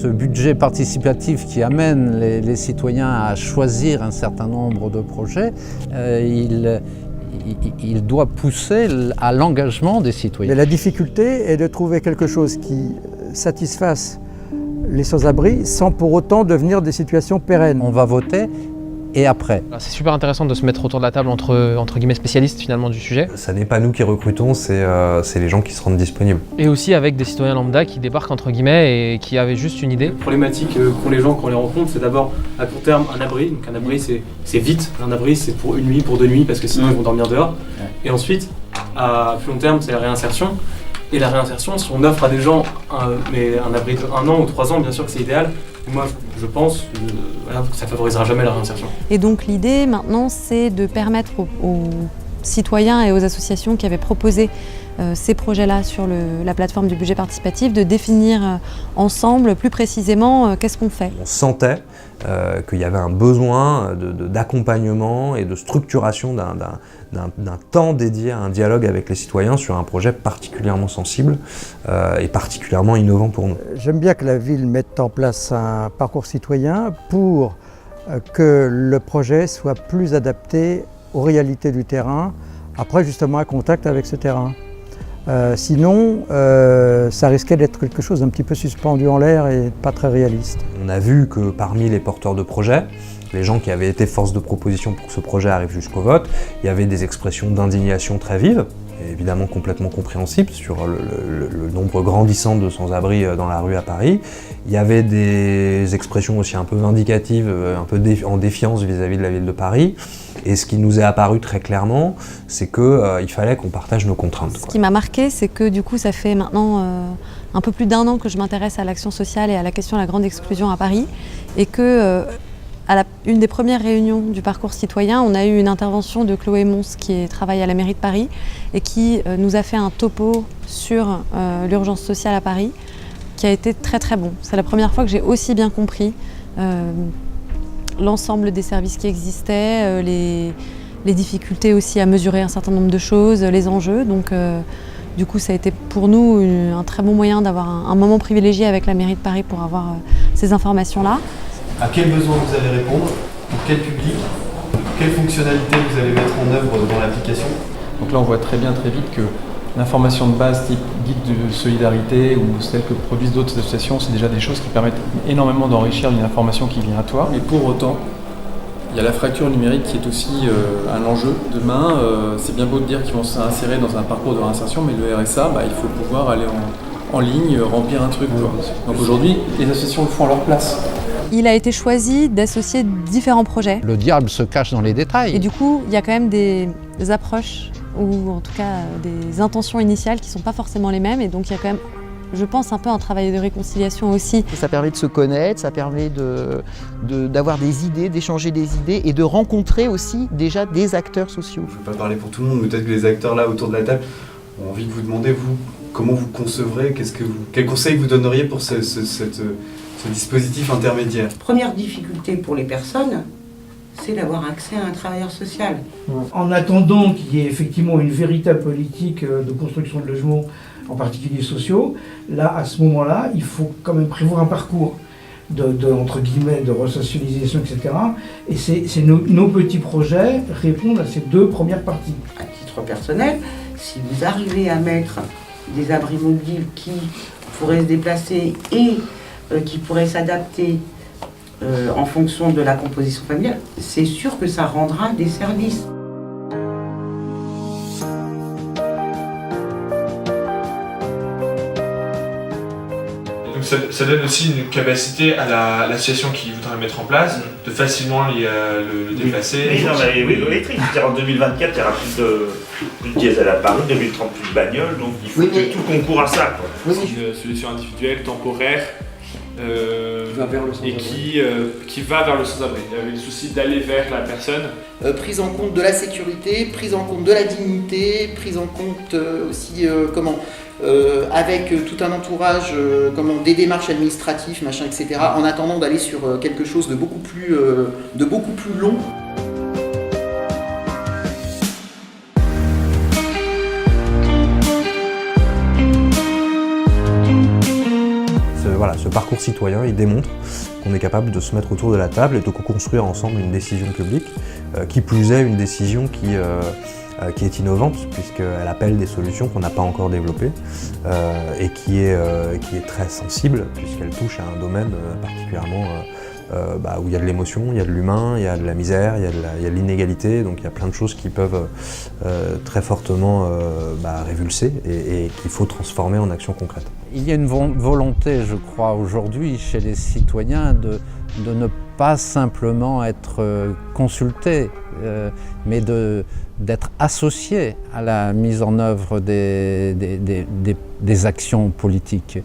Ce budget participatif qui amène les citoyens à choisir un certain nombre de projets, il doit pousser à l'engagement des citoyens. Mais la difficulté est de trouver quelque chose qui satisfasse les sans-abri sans pour autant devenir des situations pérennes. On va voter et après. C'est super intéressant de se mettre autour de la table entre guillemets spécialistes finalement du sujet. Ça n'est pas nous qui recrutons, c'est les gens qui se rendent disponibles. Et aussi avec des citoyens lambda qui débarquent entre guillemets et qui avaient juste une idée. La problématique qu'ont les gens quand on les rencontre, c'est d'abord à court terme un abri. Donc un abri c'est vite, un abri c'est pour une nuit, pour 2 nuits parce que sinon ils vont dormir dehors. Et ensuite, à plus long terme, c'est la réinsertion. Et la réinsertion, si on offre à des gens un abri de 1 an ou 3 ans, bien sûr que c'est idéal. Moi, je pense que ça favorisera jamais la réinsertion. Et donc l'idée maintenant, c'est de permettre aux citoyens et aux associations qui avaient proposé ces projets-là sur la plateforme du budget participatif de définir ensemble plus précisément qu'est-ce qu'on fait. On sentait qu'il y avait un besoin d'accompagnement et de structuration d'un temps dédié à un dialogue avec les citoyens sur un projet particulièrement sensible et particulièrement innovant pour nous. J'aime bien que la ville mette en place un parcours citoyen pour que le projet soit plus adapté aux réalités du terrain, après justement un contact avec ce terrain. Sinon, ça risquait d'être quelque chose d'un petit peu suspendu en l'air et pas très réaliste. On a vu que parmi les porteurs de projets, les gens qui avaient été force de proposition pour que ce projet arrive jusqu'au vote, il y avait des expressions d'indignation très vives, et évidemment complètement compréhensibles sur le nombre grandissant de sans-abri dans la rue à Paris. Il y avait des expressions aussi un peu vindicatives, un peu en défiance vis-à-vis de la ville de Paris. Et ce qui nous est apparu très clairement, c'est qu'il fallait qu'on partage nos contraintes. Ce qui m'a marqué, c'est que du coup, ça fait maintenant un peu plus d'1 an que je m'intéresse à l'action sociale et à la question de la grande exclusion à Paris. Et que à une des premières réunions du parcours citoyen, on a eu une intervention de Chloé Mons qui travaille à la mairie de Paris et qui nous a fait un topo sur l'urgence sociale à Paris qui a été très très bon. C'est la première fois que j'ai aussi bien compris l'ensemble des services qui existaient, les difficultés aussi à mesurer un certain nombre de choses, les enjeux. Donc du coup ça a été pour nous un très bon moyen d'avoir un moment privilégié avec la mairie de Paris pour avoir ces informations-là. À quel besoin vous allez répondre, pour quel public, quelles fonctionnalités vous allez mettre en œuvre dans l'application. Donc là on voit très vite que l'information de base type guide de solidarité ou celle que produisent d'autres associations, c'est déjà des choses qui permettent énormément d'enrichir une information qui vient à toi. Mais pour autant, il y a la fracture numérique qui est aussi un enjeu. Demain, c'est bien beau de dire qu'ils vont s'insérer dans un parcours de réinsertion, mais le RSA, il faut pouvoir aller en ligne, remplir un truc. Donc aujourd'hui, les associations le font à leur place. Il a été choisi d'associer différents projets. Le diable se cache dans les détails. Et du coup, il y a quand même des approches, ou en tout cas des intentions initiales qui ne sont pas forcément les mêmes. Et donc il y a quand même, je pense, un peu un travail de réconciliation aussi. Ça permet de se connaître, ça permet d'avoir des idées, d'échanger des idées et de rencontrer aussi déjà des acteurs sociaux. Je ne vais pas parler pour tout le monde, mais peut-être que les acteurs là autour de la table ont envie de vous demander, vous, comment vous concevrez, quels conseils vous donneriez pour ce dispositif intermédiaire. Première difficulté pour les personnes, c'est d'avoir accès à un travailleur social. En attendant qu'il y ait effectivement une véritable politique de construction de logements, en particulier sociaux, là, à ce moment-là, il faut quand même prévoir un parcours entre guillemets, de resocialisation, etc. Et c'est nos petits projets répondent à ces 2 premières parties. À titre personnel, si vous arrivez à mettre des abris mobiles qui pourraient se déplacer et qui pourraient s'adapter en fonction de la composition familiale, c'est sûr que ça rendra des services. Donc ça donne aussi une capacité à l'association qui voudra le mettre en place de facilement le déplacer. Oui, l'électrique. En 2024, il y aura plus de diesel à Paris, 2030 plus de bagnoles, donc il faut que tout concourt à ça. C'est une solution individuelle, temporaire, et qui va vers le sans-abri. Il y avait le souci d'aller vers la personne. Prise en compte de la sécurité, prise en compte de la dignité, prise en compte aussi avec tout un entourage, des démarches administratives, etc. En attendant d'aller sur quelque chose de beaucoup plus long. voilà, ce parcours citoyen, il démontre qu'on est capable de se mettre autour de la table et de co-construire ensemble une décision publique, qui plus est une décision qui est innovante, puisqu'elle appelle des solutions qu'on n'a pas encore développées, et qui est très sensible, puisqu'elle touche à un domaine particulièrement où il y a de l'émotion, il y a de l'humain, il y a de la misère, il y a de l'inégalité, donc il y a plein de choses qui peuvent très fortement révulser et qu'il faut transformer en actions concrètes. Il y a une volonté, je crois, aujourd'hui chez les citoyens de ne pas simplement être consultés, mais d'être associés à la mise en œuvre des actions politiques.